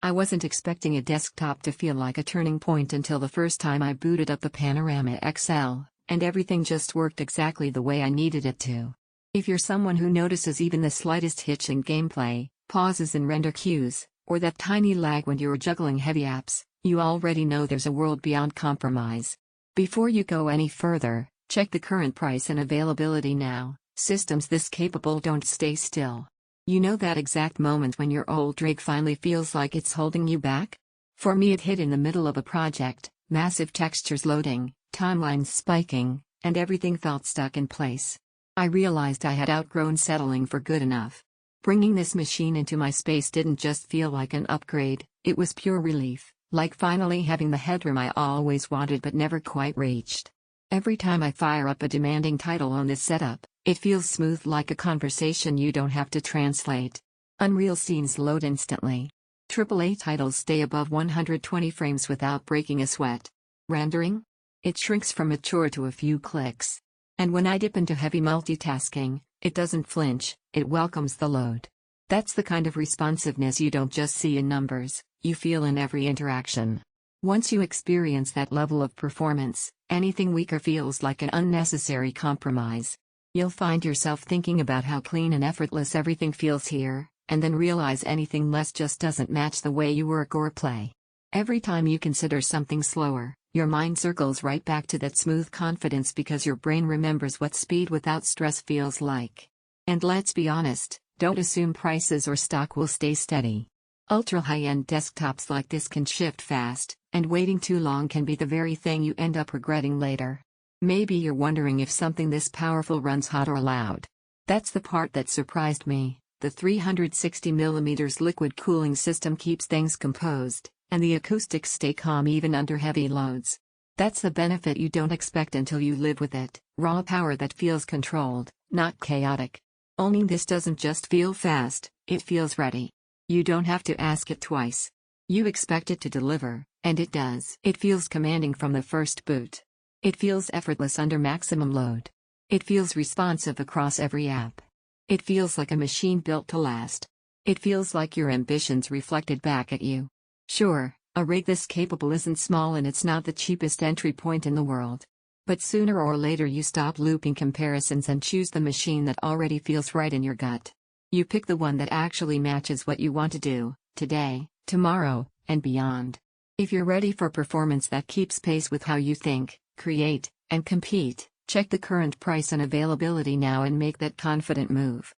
I wasn't expecting a desktop to feel like a turning point until the first time I booted up the Panorama XL, and everything just worked exactly the way I needed it to. If you're someone who notices even the slightest hitch in gameplay, pauses in render queues, or that tiny lag when you're juggling heavy apps, you already know there's a world beyond compromise. Before you go any further, check the current price and availability now. Systems this capable don't stay still. You know that exact moment when your old rig finally feels like it's holding you back? For me, it hit in the middle of a project, massive textures loading, timelines spiking, and everything felt stuck in place. I realized I had outgrown settling for good enough. Bringing this machine into my space didn't just feel like an upgrade, it was pure relief, like finally having the headroom I always wanted but never quite reached. Every time I fire up a demanding title on this setup, it feels smooth like a conversation you don't have to translate. Unreal scenes load instantly. AAA titles stay above 120 frames without breaking a sweat. Rendering? It shrinks from mature to a few clicks. And when I dip into heavy multitasking, it doesn't flinch, it welcomes the load. That's the kind of responsiveness you don't just see in numbers, you feel in every interaction. Once you experience that level of performance, anything weaker feels like an unnecessary compromise. You'll find yourself thinking about how clean and effortless everything feels here, and then realize anything less just doesn't match the way you work or play. Every time you consider something slower, your mind circles right back to that smooth confidence because your brain remembers what speed without stress feels like. And let's be honest, don't assume prices or stock will stay steady. Ultra high-end desktops like this can shift fast, and waiting too long can be the very thing you end up regretting later. Maybe you're wondering if something this powerful runs hot or loud. That's the part that surprised me. The 360mm liquid cooling system keeps things composed, and the acoustics stay calm even under heavy loads. That's the benefit you don't expect until you live with it. Raw power that feels controlled, not chaotic. Owning this doesn't just feel fast, it feels ready. You don't have to ask it twice. You expect it to deliver, and it does. It feels commanding from the first boot. It feels effortless under maximum load. It feels responsive across every app. It feels like a machine built to last. It feels like your ambitions reflected back at you. Sure, a rig this capable isn't small and it's not the cheapest entry point in the world. But sooner or later you stop looping comparisons and choose the machine that already feels right in your gut. You pick the one that actually matches what you want to do, today, tomorrow, and beyond. If you're ready for performance that keeps pace with how you think, create, and compete, check the current price and availability now and make that confident move.